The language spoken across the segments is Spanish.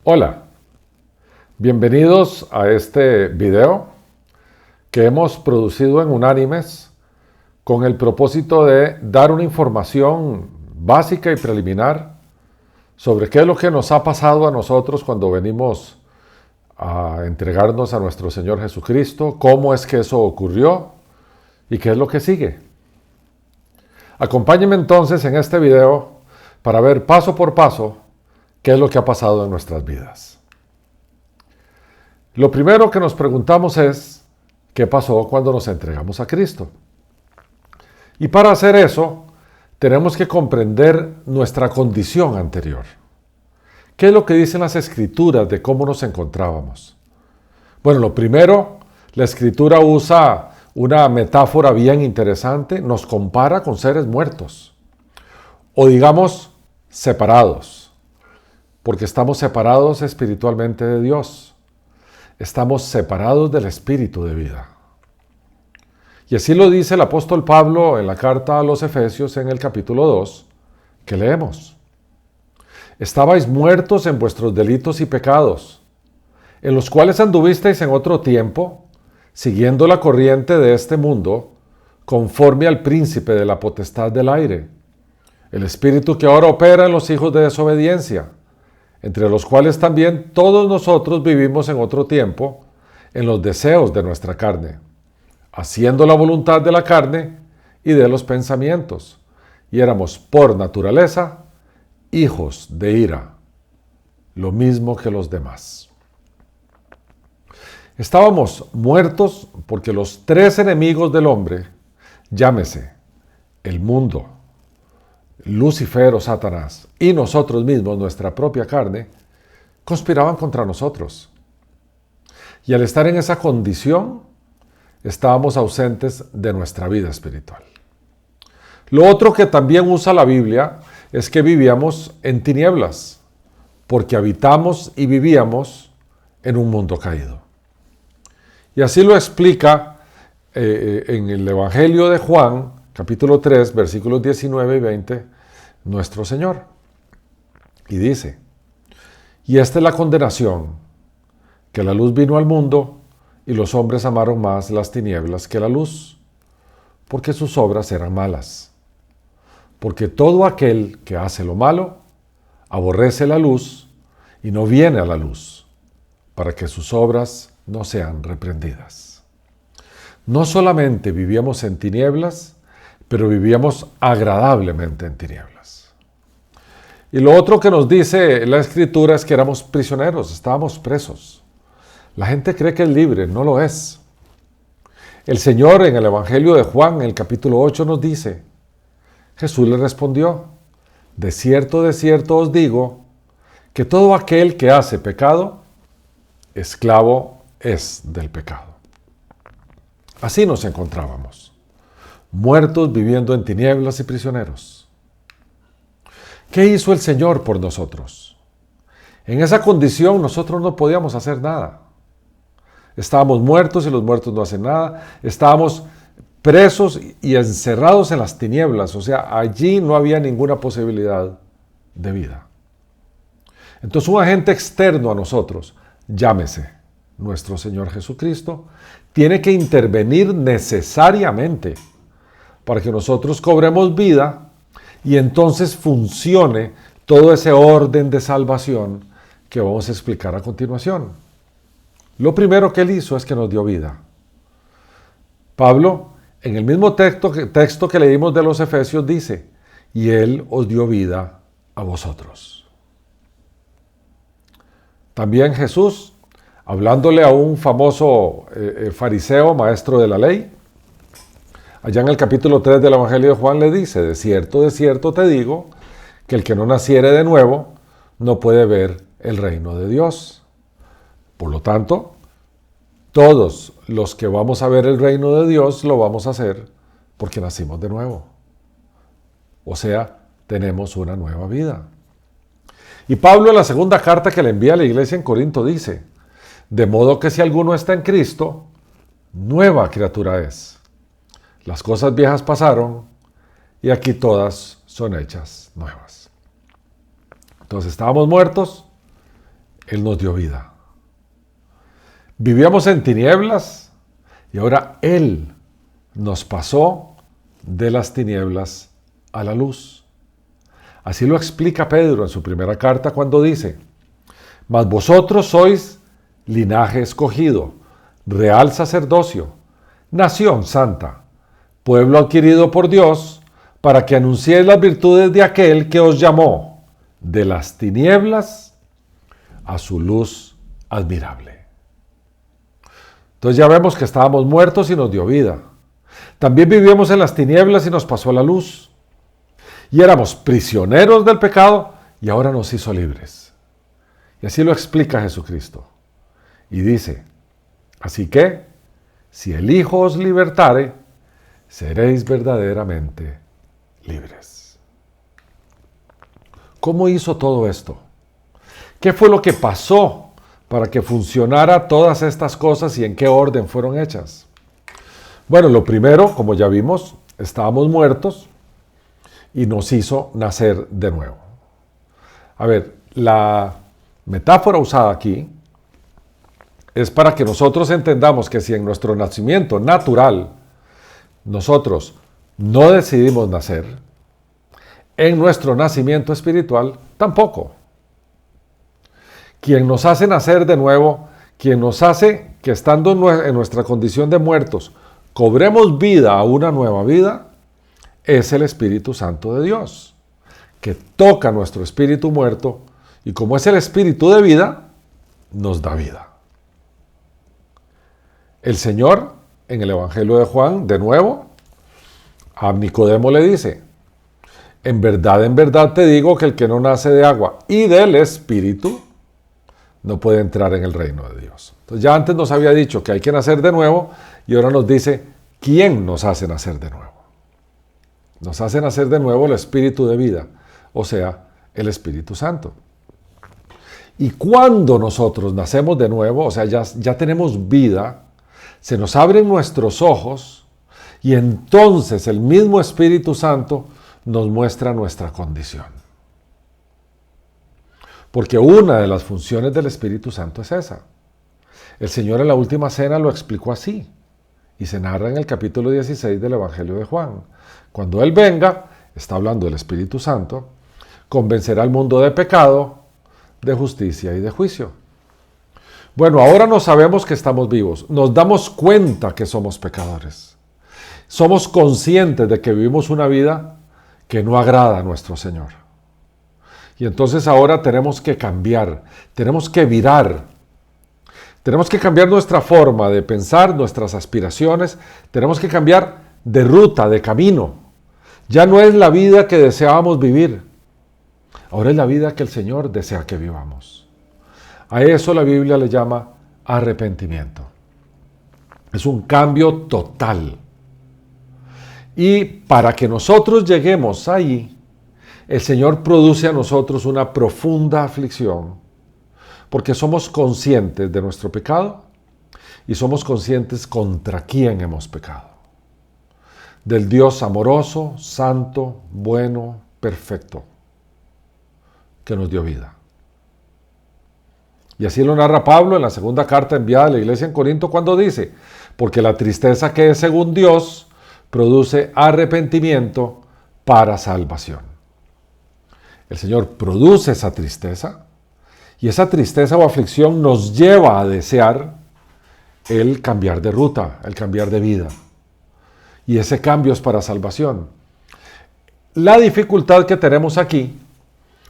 Hola, bienvenidos a este video que hemos producido en Unánimes con el propósito de dar una información básica y preliminar sobre qué es lo que nos ha pasado a nosotros cuando venimos a entregarnos a nuestro Señor Jesucristo, cómo es que eso ocurrió y qué es lo que sigue. Acompáñenme entonces en este video para ver paso por paso qué es lo que ha pasado en nuestras vidas. Lo primero que nos preguntamos es, ¿qué pasó cuando nos entregamos a Cristo? Y para hacer eso, tenemos que comprender nuestra condición anterior. ¿Qué es lo que dicen las Escrituras de cómo nos encontrábamos? Bueno, lo primero, la Escritura usa una metáfora bien interesante, nos compara con seres muertos, o digamos, separados, porque estamos separados espiritualmente de Dios. Estamos separados del espíritu de vida. Y así lo dice el apóstol Pablo en la carta a los Efesios en el capítulo 2, que leemos. Estabais muertos en vuestros delitos y pecados, en los cuales anduvisteis en otro tiempo, siguiendo la corriente de este mundo, conforme al príncipe de la potestad del aire, el espíritu que ahora opera en los hijos de desobediencia, entre los cuales también todos nosotros vivimos en otro tiempo, en los deseos de nuestra carne, haciendo la voluntad de la carne y de los pensamientos, y éramos por naturaleza hijos de ira, lo mismo que los demás. Estábamos muertos porque los tres enemigos del hombre, llámese el mundo, Lucifer o Satanás y nosotros mismos, nuestra propia carne, conspiraban contra nosotros. Y al estar en esa condición, estábamos ausentes de nuestra vida espiritual. Lo otro que también usa la Biblia es que vivíamos en tinieblas, porque habitamos y vivíamos en un mundo caído. Y así lo explica en el Evangelio de Juan, capítulo 3, versículos 19 y 20, nuestro Señor. Y dice, y esta es la condenación, que la luz vino al mundo y los hombres amaron más las tinieblas que la luz, porque sus obras eran malas. Porque todo aquel que hace lo malo, aborrece la luz y no viene a la luz, para que sus obras no sean reprendidas. No solamente vivíamos en tinieblas, pero vivíamos agradablemente en tinieblas. Y lo otro que nos dice la Escritura es que éramos prisioneros, estábamos presos. La gente cree que es libre, no lo es. El Señor en el Evangelio de Juan, en el capítulo 8, nos dice, Jesús le respondió, de cierto os digo, que todo aquel que hace pecado, esclavo es del pecado. Así nos encontrábamos, muertos viviendo en tinieblas y prisioneros. ¿Qué hizo el Señor por nosotros? En esa condición nosotros no podíamos hacer nada. Estábamos muertos y los muertos no hacen nada. Estábamos presos y encerrados en las tinieblas. O sea, allí no había ninguna posibilidad de vida. Entonces un agente externo a nosotros, llámese nuestro Señor Jesucristo, tiene que intervenir necesariamente para que nosotros cobremos vida y entonces funcione todo ese orden de salvación que vamos a explicar a continuación. Lo primero que Él hizo es que nos dio vida. Pablo, en el mismo texto que leímos de los Efesios, dice, y Él os dio vida a vosotros. También Jesús, hablándole a un famoso fariseo, maestro de la ley, allá en el capítulo 3 del Evangelio de Juan le dice, de cierto te digo, que el que no naciere de nuevo no puede ver el reino de Dios. Por lo tanto, todos los que vamos a ver el reino de Dios lo vamos a hacer porque nacimos de nuevo. O sea, tenemos una nueva vida. Y Pablo en la segunda carta que le envía a la iglesia en Corinto dice, de modo que si alguno está en Cristo, nueva criatura es. Las cosas viejas pasaron y aquí todas son hechas nuevas. Entonces estábamos muertos Él nos dio vida. Vivíamos en tinieblas y ahora Él nos pasó de las tinieblas a la luz. Así lo explica Pedro en su primera carta cuando dice: mas vosotros sois linaje escogido, real sacerdocio, nación santa, pueblo adquirido por Dios, para que anunciéis las virtudes de aquel que os llamó de las tinieblas a su luz admirable. Entonces ya vemos que estábamos muertos y nos dio vida. También vivíamos en las tinieblas y nos pasó la luz. Y éramos prisioneros del pecado y ahora nos hizo libres. Y así lo explica Jesucristo. Y dice: así que, si el Hijo os libertare, seréis verdaderamente libres. ¿Cómo hizo todo esto? ¿Qué fue lo que pasó para que funcionara todas estas cosas y en qué orden fueron hechas? Bueno, lo primero, como ya vimos, estábamos muertos y nos hizo nacer de nuevo. A ver, la metáfora usada aquí es para que nosotros entendamos que si en nuestro nacimiento natural nosotros no decidimos nacer, en nuestro nacimiento espiritual tampoco. Quien nos hace nacer de nuevo, quien nos hace que estando en nuestra condición de muertos, cobremos vida a una nueva vida, es el Espíritu Santo de Dios, que toca nuestro espíritu muerto y como es el espíritu de vida, nos da vida. El Señor, en el Evangelio de Juan, de nuevo, a Nicodemo le dice: en verdad te digo que el que no nace de agua y del Espíritu no puede entrar en el reino de Dios. Entonces ya antes nos había dicho que hay que nacer de nuevo y ahora nos dice quién nos hace nacer de nuevo. Nos hace nacer de nuevo el Espíritu de vida, o sea, el Espíritu Santo. Y cuando nosotros nacemos de nuevo, o sea, ya tenemos vida, se nos abren nuestros ojos y entonces el mismo Espíritu Santo nos muestra nuestra condición. Porque una de las funciones del Espíritu Santo es esa. El Señor en la última cena lo explicó así y se narra en el capítulo 16 del Evangelio de Juan. Cuando Él venga, está hablando del Espíritu Santo, convencerá al mundo de pecado, de justicia y de juicio. Bueno, ahora no sabemos que estamos vivos, nos damos cuenta que somos pecadores. Somos conscientes de que vivimos una vida que no agrada a nuestro Señor. Y entonces ahora tenemos que cambiar, tenemos que virar. Tenemos que cambiar nuestra forma de pensar, nuestras aspiraciones, tenemos que cambiar de ruta, de camino. Ya no es la vida que deseábamos vivir, ahora es la vida que el Señor desea que vivamos. A eso la Biblia le llama arrepentimiento. Es un cambio total. Y para que nosotros lleguemos ahí, el Señor produce a nosotros una profunda aflicción, porque somos conscientes de nuestro pecado y somos conscientes contra quién hemos pecado. Del Dios amoroso, santo, bueno, perfecto, que nos dio vida. Y así lo narra Pablo en la segunda carta enviada a la iglesia en Corinto cuando dice: porque la tristeza que es según Dios produce arrepentimiento para salvación. El Señor produce esa tristeza y esa tristeza o aflicción nos lleva a desear el cambiar de ruta, el cambiar de vida. Y ese cambio es para salvación. La dificultad que tenemos aquí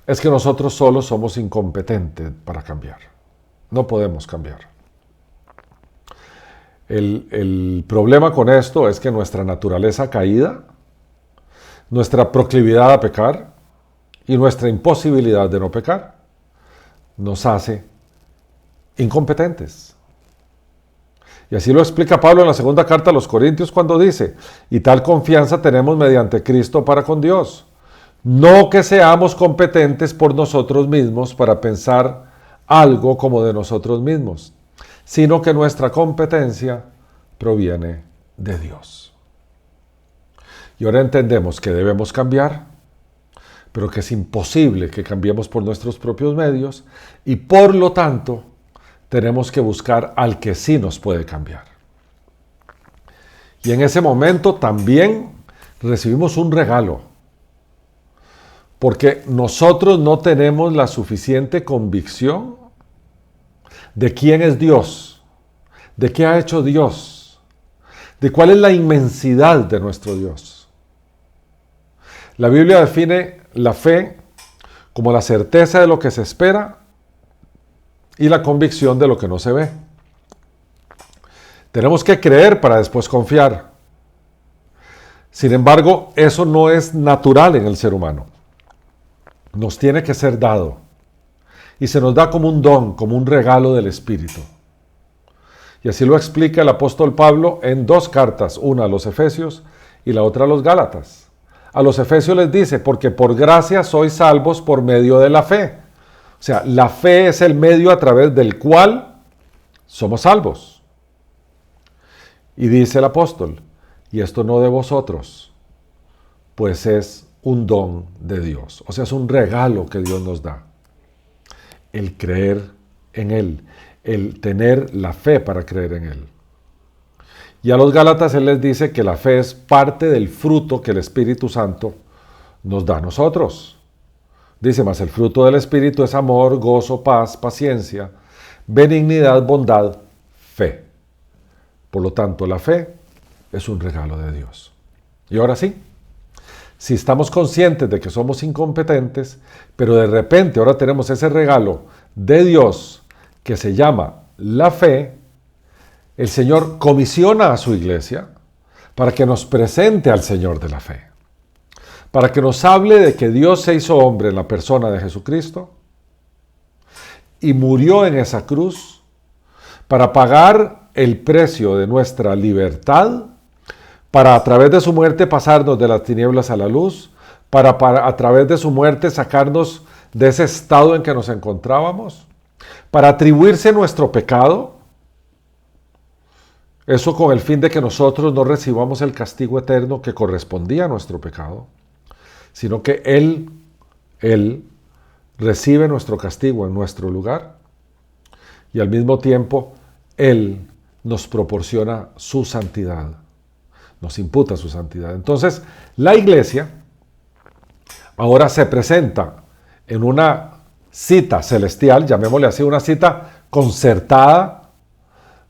es que nosotros solos somos incompetentes para cambiar. No podemos cambiar. El problema con esto es que nuestra naturaleza caída, nuestra proclividad a pecar y nuestra imposibilidad de no pecar nos hace incompetentes. Y así lo explica Pablo en la segunda carta a los Corintios cuando dice: y tal confianza tenemos mediante Cristo para con Dios. No que seamos competentes por nosotros mismos para pensar algo como de nosotros mismos, sino que nuestra competencia proviene de Dios. Y ahora entendemos que debemos cambiar, pero que es imposible que cambiemos por nuestros propios medios y por lo tanto tenemos que buscar al que sí nos puede cambiar. Y en ese momento también recibimos un regalo, porque nosotros no tenemos la suficiente convicción de quién es Dios, de qué ha hecho Dios, de cuál es la inmensidad de nuestro Dios. La Biblia define la fe como la certeza de lo que se espera y la convicción de lo que no se ve. Tenemos que creer para después confiar. Sin embargo, eso no es natural en el ser humano. Nos tiene que ser dado. Y se nos da como un don, como un regalo del Espíritu. Y así lo explica el apóstol Pablo en 2 cartas, una a los Efesios y la otra a los Gálatas. A los Efesios les dice, porque por gracia sois salvos por medio de la fe. O sea, la fe es el medio a través del cual somos salvos. Y dice el apóstol, y esto no de vosotros, pues es un don de Dios. O sea, es un regalo que Dios nos da. El creer en Él, el tener la fe para creer en Él. Y a los Gálatas Él les dice que la fe es parte del fruto que el Espíritu Santo nos da a nosotros. Dice más, el fruto del Espíritu es amor, gozo, paz, paciencia, benignidad, bondad, fe. Por lo tanto, la fe es un regalo de Dios. Y ahora sí, si estamos conscientes de que somos incompetentes, pero de repente ahora tenemos ese regalo de Dios que se llama la fe, el Señor comisiona a su iglesia para que nos presente al Señor de la fe, para que nos hable de que Dios se hizo hombre en la persona de Jesucristo y murió en esa cruz para pagar el precio de nuestra libertad, para a través de su muerte pasarnos de las tinieblas a la luz, para a través de su muerte sacarnos de ese estado en que nos encontrábamos, para atribuirse nuestro pecado, eso con el fin de que nosotros no recibamos el castigo eterno que correspondía a nuestro pecado, sino que Él recibe nuestro castigo en nuestro lugar y al mismo tiempo Él nos proporciona su santidad, nos imputa su santidad. Entonces, la iglesia ahora se presenta en una cita celestial, llamémosle así, una cita concertada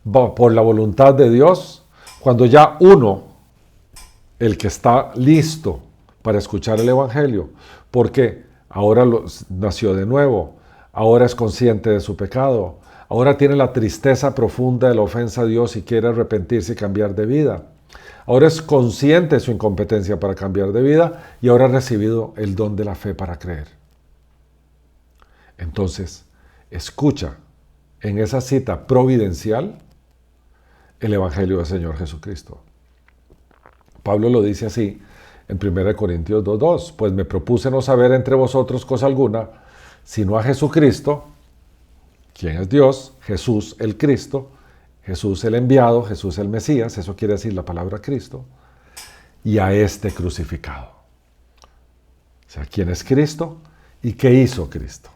por la voluntad de Dios, cuando ya uno, el que está listo para escuchar el Evangelio, porque ahora nació de nuevo, ahora es consciente de su pecado, ahora tiene la tristeza profunda de la ofensa a Dios y quiere arrepentirse y cambiar de vida. Ahora es consciente de su incompetencia para cambiar de vida y ahora ha recibido el don de la fe para creer. Entonces, escucha en esa cita providencial el Evangelio del Señor Jesucristo. Pablo lo dice así en 1 Corintios 2:2, pues me propuse no saber entre vosotros cosa alguna, sino a Jesucristo, quien es Dios, Jesús el Cristo, Jesús el enviado, Jesús el Mesías, eso quiere decir la palabra Cristo, y a este crucificado. O sea, ¿quién es Cristo y qué hizo Cristo?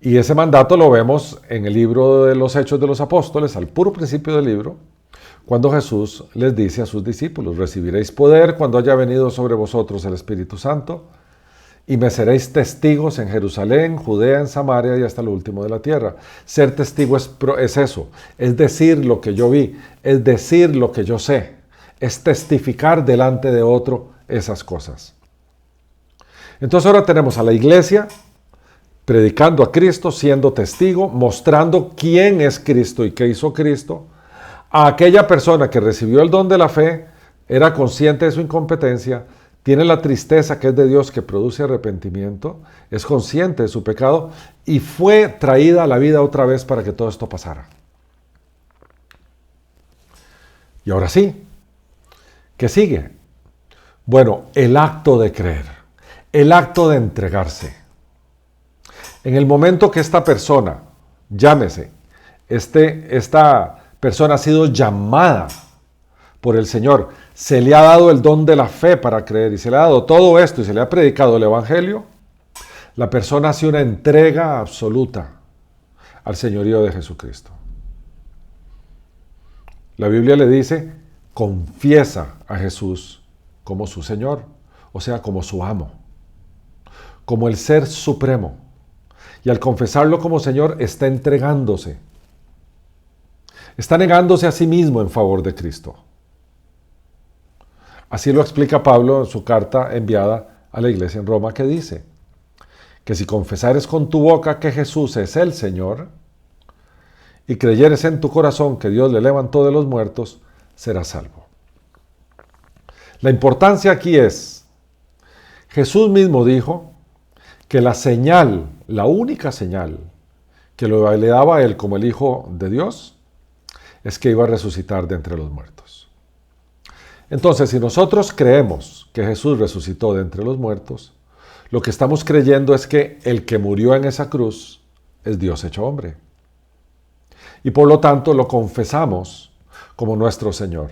Y ese mandato lo vemos en el libro de los Hechos de los Apóstoles, al puro principio del libro, cuando Jesús les dice a sus discípulos, recibiréis poder cuando haya venido sobre vosotros el Espíritu Santo, y me seréis testigos en Jerusalén, Judea, en Samaria y hasta lo último de la tierra. Ser testigo es eso, es decir lo que yo vi, es decir lo que yo sé, es testificar delante de otro esas cosas. Entonces ahora tenemos a la iglesia predicando a Cristo, siendo testigo, mostrando quién es Cristo y qué hizo Cristo. A aquella persona que recibió el don de la fe, era consciente de su incompetencia, tiene la tristeza que es de Dios que produce arrepentimiento, es consciente de su pecado y fue traída a la vida otra vez para que todo esto pasara. Y ahora sí, ¿qué sigue? Bueno, el acto de creer, el acto de entregarse. En el momento que esta persona, llámese, esta persona ha sido llamada por el Señor, se le ha dado el don de la fe para creer y se le ha dado todo esto y se le ha predicado el Evangelio, la persona hace una entrega absoluta al señorío de Jesucristo. La Biblia le dice, confiesa a Jesús como su Señor, o sea, como su amo, como el Ser Supremo. Y al confesarlo como Señor, está entregándose. Está negándose a sí mismo en favor de Cristo. Así lo explica Pablo en su carta enviada a la iglesia en Roma, que dice que si confesares con tu boca que Jesús es el Señor y creyeres en tu corazón que Dios le levantó de los muertos, serás salvo. La importancia aquí es, Jesús mismo dijo que la señal, la única señal que le daba a él como el Hijo de Dios, es que iba a resucitar de entre los muertos. Entonces, si nosotros creemos que Jesús resucitó de entre los muertos, lo que estamos creyendo es que el que murió en esa cruz es Dios hecho hombre. Y por lo tanto lo confesamos como nuestro Señor.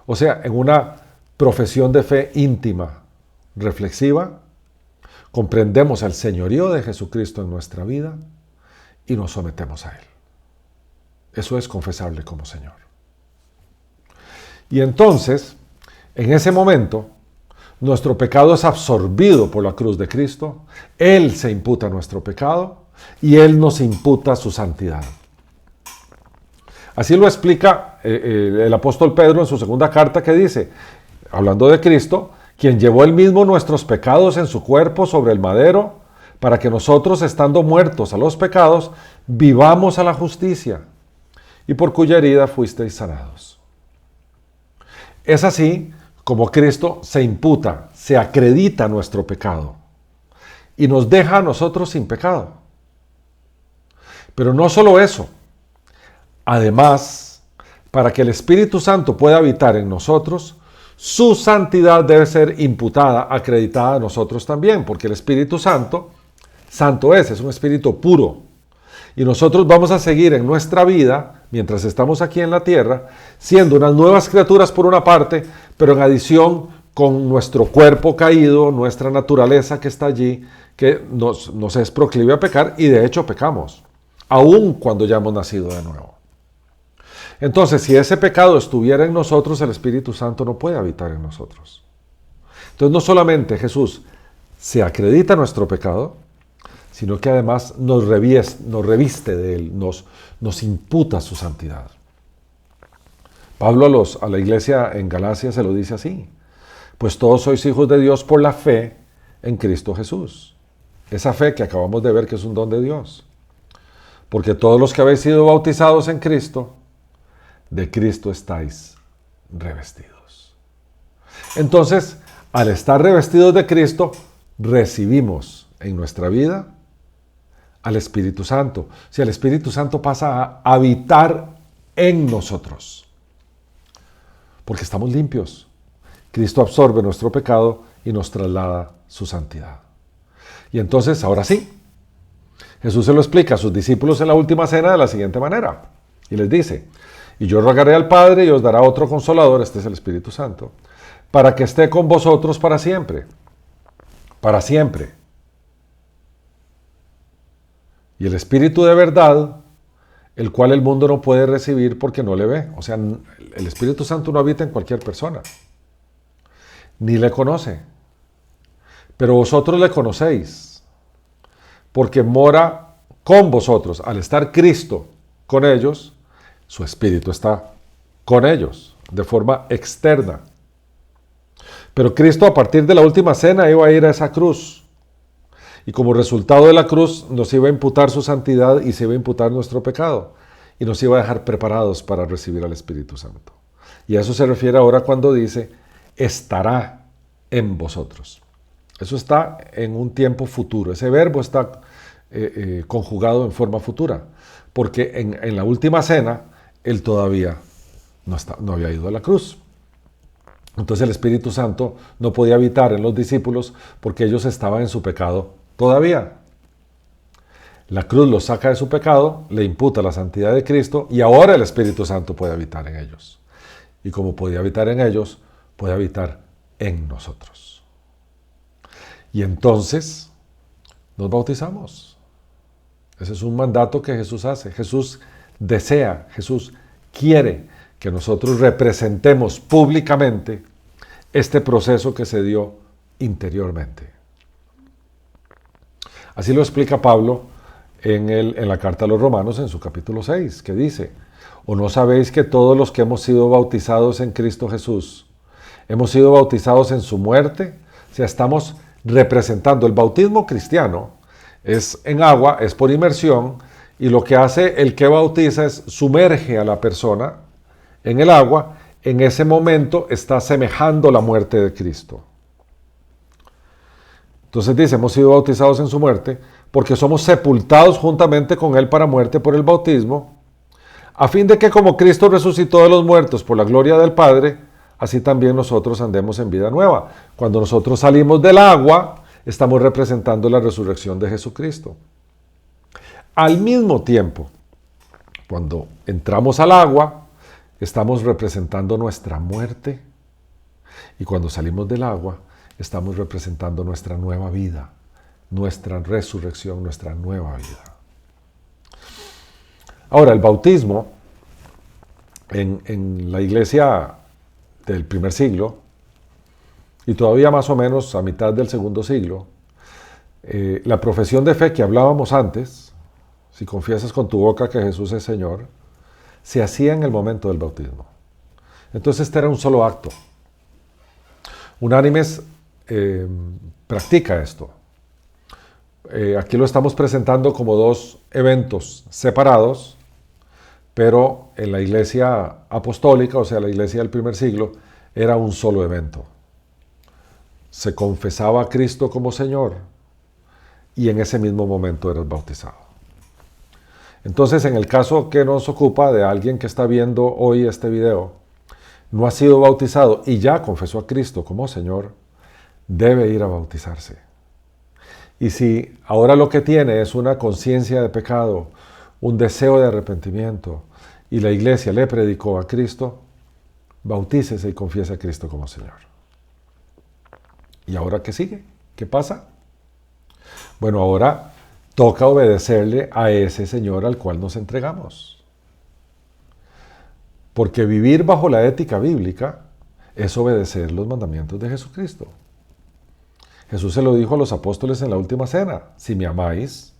O sea, en una profesión de fe íntima, reflexiva, comprendemos el señorío de Jesucristo en nuestra vida y nos sometemos a Él. Eso es confesarle como Señor. Y entonces, en ese momento, nuestro pecado es absorbido por la cruz de Cristo, Él se imputa nuestro pecado y Él nos imputa su santidad. Así lo explica el apóstol Pedro en su segunda carta, que dice, hablando de Cristo, quien llevó él mismo nuestros pecados en su cuerpo sobre el madero, para que nosotros, estando muertos a los pecados, vivamos a la justicia, y por cuya herida fuisteis sanados. Es así como Cristo se imputa, se acredita nuestro pecado, y nos deja a nosotros sin pecado. Pero no solo eso. Además, para que el Espíritu Santo pueda habitar en nosotros, su santidad debe ser imputada, acreditada a nosotros también, porque el Espíritu Santo, santo es un espíritu puro. Y nosotros vamos a seguir en nuestra vida, mientras estamos aquí en la tierra, siendo unas nuevas criaturas por una parte, pero en adición con nuestro cuerpo caído, nuestra naturaleza que está allí, que nos es proclive a pecar, y de hecho pecamos, aun cuando ya hemos nacido de nuevo. Entonces, si ese pecado estuviera en nosotros, el Espíritu Santo no puede habitar en nosotros. Entonces, no solamente Jesús se acredita nuestro pecado, sino que además nos reviste de Él, nos imputa su santidad. Pablo a la iglesia en Galacia se lo dice así, pues todos sois hijos de Dios por la fe en Cristo Jesús. Esa fe que acabamos de ver que es un don de Dios. Porque todos los que habéis sido bautizados en Cristo, de Cristo estáis revestidos. Entonces, al estar revestidos de Cristo, recibimos en nuestra vida al Espíritu Santo. Si el Espíritu Santo pasa a habitar en nosotros, porque estamos limpios. Cristo absorbe nuestro pecado y nos traslada su santidad. Y entonces, ahora sí, Jesús se lo explica a sus discípulos en la última cena de la siguiente manera. Y les dice, y yo rogaré al Padre y os dará otro consolador, este es el Espíritu Santo, para que esté con vosotros para siempre. Para siempre. Y el Espíritu de verdad, el cual el mundo no puede recibir porque no le ve. O sea, el Espíritu Santo no habita en cualquier persona, ni le conoce. Pero vosotros le conocéis, porque mora con vosotros. Al estar Cristo con ellos, su Espíritu está con ellos, de forma externa. Pero Cristo, a partir de la última cena, iba a ir a esa cruz. Y como resultado de la cruz, nos iba a imputar su santidad y se iba a imputar nuestro pecado. Y nos iba a dejar preparados para recibir al Espíritu Santo. Y a eso se refiere ahora cuando dice, estará en vosotros. Eso está en un tiempo futuro. Ese verbo está conjugado en forma futura. Porque en la última cena, Él todavía no había ido a la cruz. Entonces el Espíritu Santo no podía habitar en los discípulos porque ellos estaban en su pecado todavía. La cruz los saca de su pecado, le imputa la santidad de Cristo y ahora el Espíritu Santo puede habitar en ellos. Y como podía habitar en ellos, puede habitar en nosotros. Y entonces nos bautizamos. Ese es un mandato que Jesús hace. Jesús desea, Jesús quiere que nosotros representemos públicamente este proceso que se dio interiormente. Así lo explica Pablo en la carta a los Romanos en su capítulo 6, que dice: ¿o no sabéis que todos los que hemos sido bautizados en Cristo Jesús, hemos sido bautizados en su muerte? O sea, estamos representando. El bautismo cristiano es en agua, es por inmersión, y lo que hace el que bautiza es sumerge a la persona en el agua. En ese momento está asemejando la muerte de Cristo. Entonces dice, hemos sido bautizados en su muerte, porque somos sepultados juntamente con él para muerte por el bautismo, a fin de que como Cristo resucitó de los muertos por la gloria del Padre, así también nosotros andemos en vida nueva. Cuando nosotros salimos del agua, estamos representando la resurrección de Jesucristo. Al mismo tiempo, cuando entramos al agua, estamos representando nuestra muerte, y cuando salimos del agua, estamos representando nuestra nueva vida, nuestra resurrección, nuestra nueva vida. Ahora, el bautismo en la iglesia del primer siglo, y todavía más o menos a mitad del segundo siglo, la profesión de fe que hablábamos antes, si confiesas con tu boca que Jesús es Señor, se hacía en el momento del bautismo. Entonces este era un solo acto. Unánimes practica esto. Aquí lo estamos presentando como dos eventos separados, pero en la iglesia apostólica, o sea, la iglesia del primer siglo, era un solo evento. Se confesaba a Cristo como Señor y en ese mismo momento eras bautizado. Entonces, en el caso que nos ocupa de alguien que está viendo hoy este video, no ha sido bautizado y ya confesó a Cristo como Señor, debe ir a bautizarse. Y si ahora lo que tiene es una conciencia de pecado, un deseo de arrepentimiento, y la iglesia le predicó a Cristo, bautícese y confiese a Cristo como Señor. ¿Y ahora qué sigue? ¿Qué pasa? Bueno, ahora toca obedecerle a ese Señor al cual nos entregamos. Porque vivir bajo la ética bíblica es obedecer los mandamientos de Jesucristo. Jesús se lo dijo a los apóstoles en la última cena: si me amáis,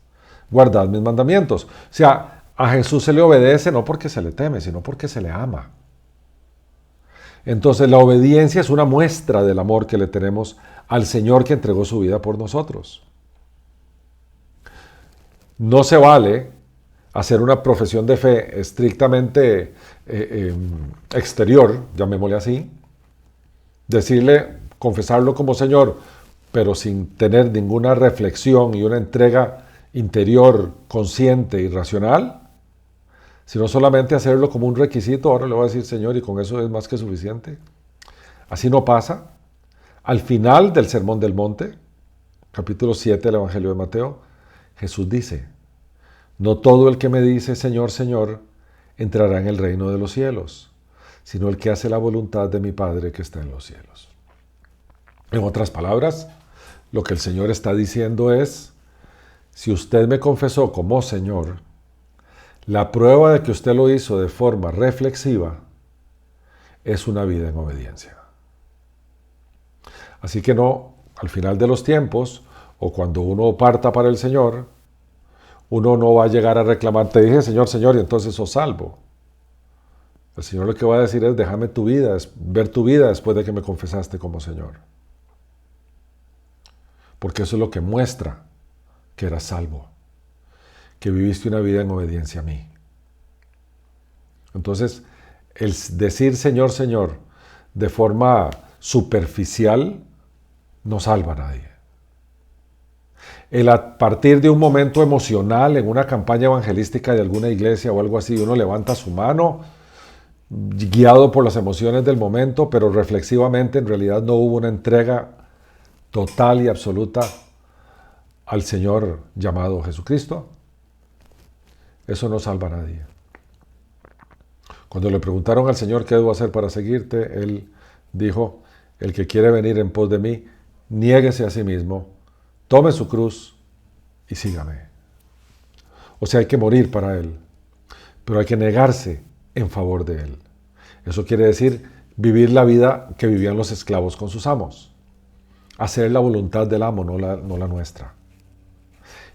guardad mis mandamientos. O sea, a Jesús se le obedece no porque se le teme, sino porque se le ama. Entonces la obediencia es una muestra del amor que le tenemos al Señor que entregó su vida por nosotros. No se vale hacer una profesión de fe estrictamente exterior, llamémosle así, decirle, confesarlo como Señor, pero sin tener ninguna reflexión y una entrega interior consciente y racional, sino solamente hacerlo como un requisito. Ahora le voy a decir Señor y con eso es más que suficiente. Así no pasa. Al final del Sermón del Monte, capítulo 7 del Evangelio de Mateo, Jesús dice: no todo el que me dice Señor, Señor, entrará en el reino de los cielos, sino el que hace la voluntad de mi Padre que está en los cielos. En otras palabras, lo que el Señor está diciendo es: si usted me confesó como Señor, la prueba de que usted lo hizo de forma reflexiva es una vida en obediencia. Así que no, al final de los tiempos, o cuando uno parta para el Señor, uno no va a llegar a reclamar, te dije Señor, Señor, y entonces sos salvo. El Señor lo que va a decir es: déjame tu vida, ver tu vida después de que me confesaste como Señor. Porque eso es lo que muestra que eras salvo, que viviste una vida en obediencia a mí. Entonces, el decir Señor, Señor, de forma superficial, no salva a nadie. El a partir de un momento emocional en una campaña evangelística de alguna iglesia o algo así, uno levanta su mano, guiado por las emociones del momento, pero reflexivamente en realidad no hubo una entrega total y absoluta al Señor llamado Jesucristo, eso no salva a nadie. Cuando le preguntaron al Señor qué debo hacer para seguirte, Él dijo, el que quiere venir en pos de mí, niéguese a sí mismo, tome su cruz y sígame. O sea, hay que morir para Él, pero hay que negarse en favor de Él. Eso quiere decir vivir la vida que vivían los esclavos con sus amos. Hacer la voluntad del amo, no la nuestra.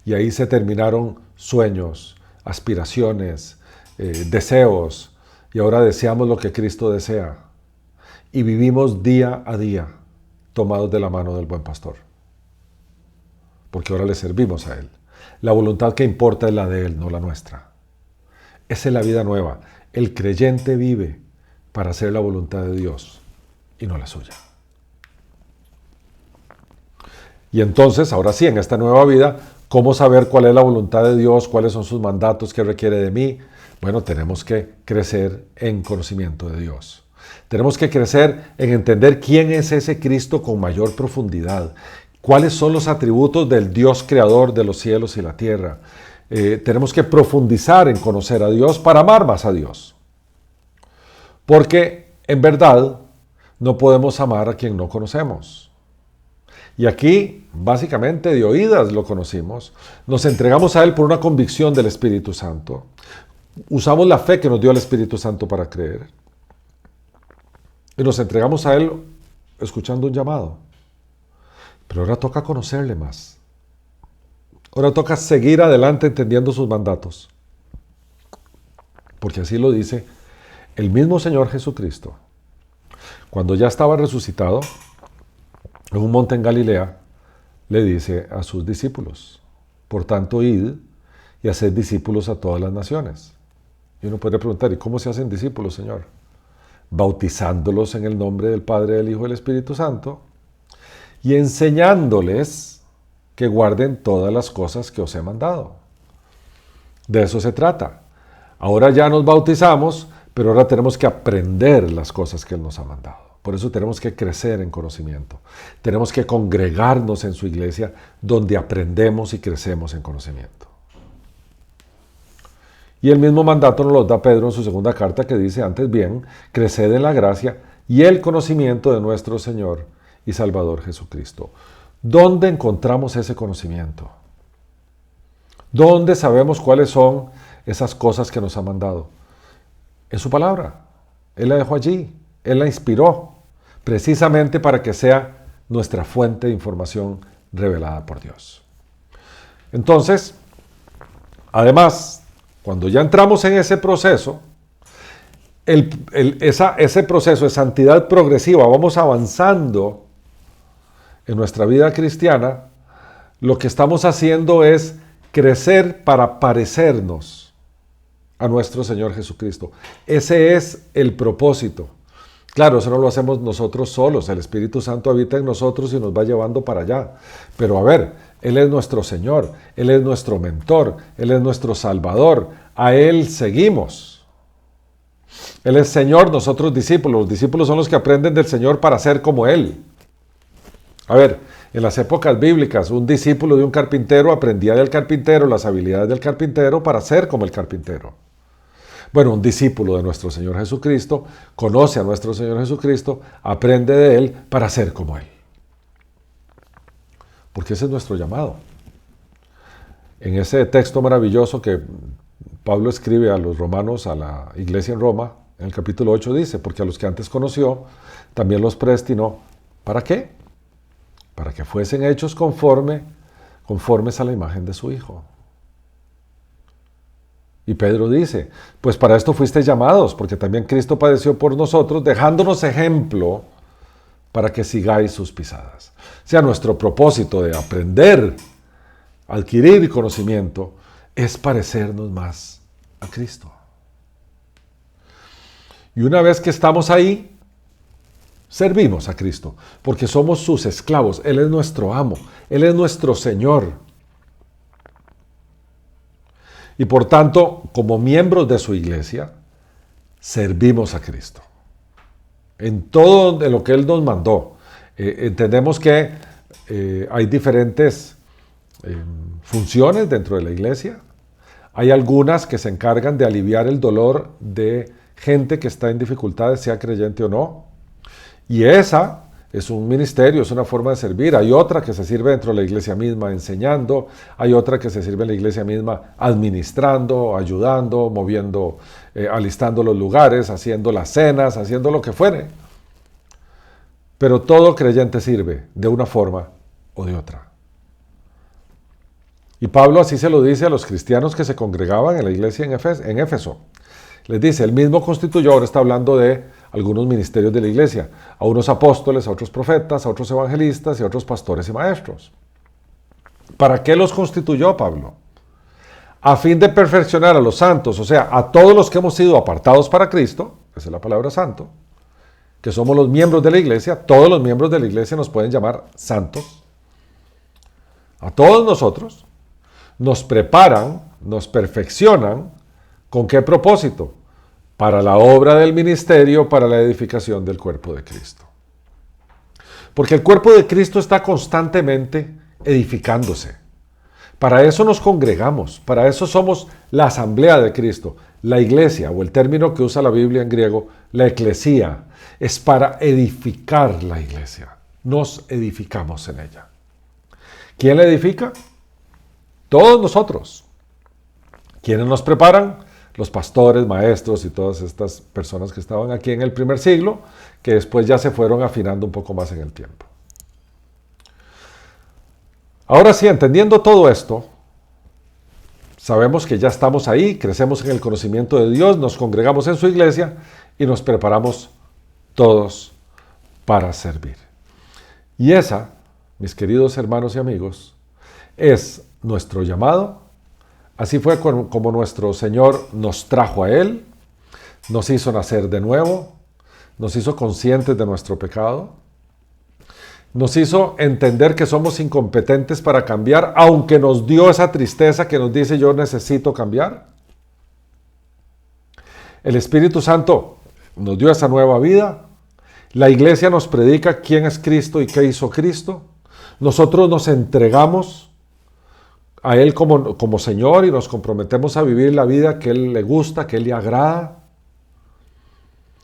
Y ahí se terminaron sueños, aspiraciones, deseos, y ahora deseamos lo que Cristo desea. Y vivimos día a día tomados de la mano del buen pastor. Porque ahora le servimos a Él. La voluntad que importa es la de Él, no la nuestra. Esa es la vida nueva. El creyente vive para hacer la voluntad de Dios y no la suya. Y entonces, ahora sí, en esta nueva vida, ¿cómo saber cuál es la voluntad de Dios? ¿Cuáles son sus mandatos? ¿Qué requiere de mí? Bueno, tenemos que crecer en conocimiento de Dios. Tenemos que crecer en entender quién es ese Cristo con mayor profundidad. ¿Cuáles son los atributos del Dios creador de los cielos y la tierra? Tenemos que profundizar en conocer a Dios para amar más a Dios. Porque, en verdad, no podemos amar a quien no conocemos. Y aquí, básicamente, de oídas lo conocimos. Nos entregamos a Él por una convicción del Espíritu Santo. Usamos la fe que nos dio el Espíritu Santo para creer. Y nos entregamos a Él escuchando un llamado. Pero ahora toca conocerle más. Ahora toca seguir adelante entendiendo sus mandatos. Porque así lo dice el mismo Señor Jesucristo. Cuando ya estaba resucitado, en un monte en Galilea, le dice a sus discípulos, por tanto, id y haced discípulos a todas las naciones. Y uno podría preguntar, ¿y cómo se hacen discípulos, Señor? Bautizándolos en el nombre del Padre, del Hijo y del Espíritu Santo, y enseñándoles que guarden todas las cosas que os he mandado. De eso se trata. Ahora ya nos bautizamos, pero ahora tenemos que aprender las cosas que Él nos ha mandado. Por eso tenemos que crecer en conocimiento. Tenemos que congregarnos en su iglesia donde aprendemos y crecemos en conocimiento. Y el mismo mandato nos lo da Pedro en su segunda carta que dice, antes bien, creced en la gracia y el conocimiento de nuestro Señor y Salvador Jesucristo. ¿Dónde encontramos ese conocimiento? ¿Dónde sabemos cuáles son esas cosas que nos ha mandado? En su palabra. Él la dejó allí. Él la inspiró precisamente para que sea nuestra fuente de información revelada por Dios. Entonces, además, cuando ya entramos en ese proceso, ese proceso de santidad progresiva, vamos avanzando en nuestra vida cristiana, lo que estamos haciendo es crecer para parecernos a nuestro Señor Jesucristo. Ese es el propósito. Claro, eso no lo hacemos nosotros solos. El Espíritu Santo habita en nosotros y nos va llevando para allá. Pero a ver, Él es nuestro Señor, Él es nuestro mentor, Él es nuestro Salvador. A Él seguimos. Él es Señor, nosotros discípulos. Los discípulos son los que aprenden del Señor para ser como Él. A ver, en las épocas bíblicas, un discípulo de un carpintero aprendía del carpintero las habilidades del carpintero para ser como el carpintero. Bueno, un discípulo de nuestro Señor Jesucristo conoce a nuestro Señor Jesucristo, aprende de Él para ser como Él. Porque ese es nuestro llamado. En ese texto maravilloso que Pablo escribe a los romanos, a la iglesia en Roma, en el capítulo 8 dice, porque a los que antes conoció, también los predestinó. ¿Para qué? Para que fuesen hechos conformes a la imagen de su Hijo. Y Pedro dice, pues para esto fuisteis llamados, porque también Cristo padeció por nosotros, dejándonos ejemplo para que sigáis sus pisadas. O sea, nuestro propósito de aprender, adquirir conocimiento, es parecernos más a Cristo. Y una vez que estamos ahí, servimos a Cristo, porque somos sus esclavos. Él es nuestro amo, Él es nuestro Señor. Y por tanto, como miembros de su iglesia, servimos a Cristo. En todo de lo que Él nos mandó. Entendemos que hay diferentes funciones dentro de la iglesia. Hay algunas que se encargan de aliviar el dolor de gente que está en dificultades, sea creyente o no. Y esa es un ministerio, es una forma de servir. Hay otra que se sirve dentro de la iglesia misma enseñando, hay otra que se sirve en la iglesia misma administrando, ayudando, moviendo, alistando los lugares, haciendo las cenas, haciendo lo que fuere. Pero todo creyente sirve de una forma o de otra. Y Pablo así se lo dice a los cristianos que se congregaban en la iglesia en Éfeso. Les dice, él mismo constituyó, ahora está hablando de algunos ministerios de la iglesia, a unos apóstoles, a otros profetas, a otros evangelistas y a otros pastores y maestros. ¿Para qué los constituyó Pablo? A fin de perfeccionar a los santos, o sea, a todos los que hemos sido apartados para Cristo, esa es la palabra santo, que somos los miembros de la iglesia, todos los miembros de la iglesia nos pueden llamar santos. A todos nosotros nos preparan, nos perfeccionan, ¿con qué propósito? Para la obra del ministerio, para la edificación del cuerpo de Cristo. Porque el cuerpo de Cristo está constantemente edificándose. Para eso nos congregamos, para eso somos la asamblea de Cristo. La iglesia, o el término que usa la Biblia en griego, la eclesía, es para edificar la iglesia. Nos edificamos en ella. ¿Quién la edifica? Todos nosotros. ¿Quiénes nos preparan? Los pastores, maestros y todas estas personas que estaban aquí en el primer siglo, que después ya se fueron afinando un poco más en el tiempo. Ahora sí, entendiendo todo esto, sabemos que ya estamos ahí, crecemos en el conocimiento de Dios, nos congregamos en su iglesia y nos preparamos todos para servir. Y esa, mis queridos hermanos y amigos, es nuestro llamado. Así fue como nuestro Señor nos trajo a Él, nos hizo nacer de nuevo, nos hizo conscientes de nuestro pecado, nos hizo entender que somos incompetentes para cambiar, aunque nos dio esa tristeza que nos dice yo necesito cambiar. El Espíritu Santo nos dio esa nueva vida, la iglesia nos predica quién es Cristo y qué hizo Cristo, nosotros nos entregamos a Él como Señor y nos comprometemos a vivir la vida que Él le gusta, que Él le agrada.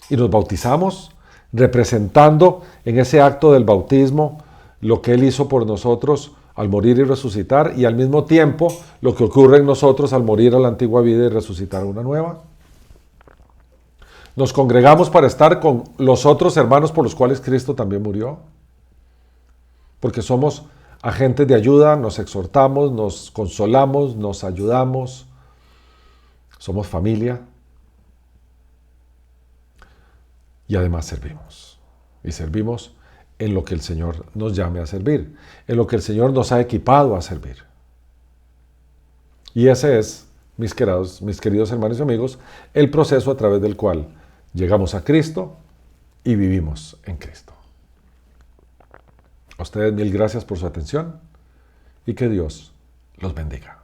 Y nos bautizamos representando en ese acto del bautismo lo que Él hizo por nosotros al morir y resucitar y al mismo tiempo lo que ocurre en nosotros al morir a la antigua vida y resucitar a una nueva. Nos congregamos para estar con los otros hermanos por los cuales Cristo también murió. Porque somos agentes de ayuda, nos exhortamos, nos consolamos, nos ayudamos, somos familia y además servimos. Y servimos en lo que el Señor nos llame a servir, en lo que el Señor nos ha equipado a servir. Y ese es, mis queridos hermanos y amigos, el proceso a través del cual llegamos a Cristo y vivimos en Cristo. A ustedes mil gracias por su atención y que Dios los bendiga.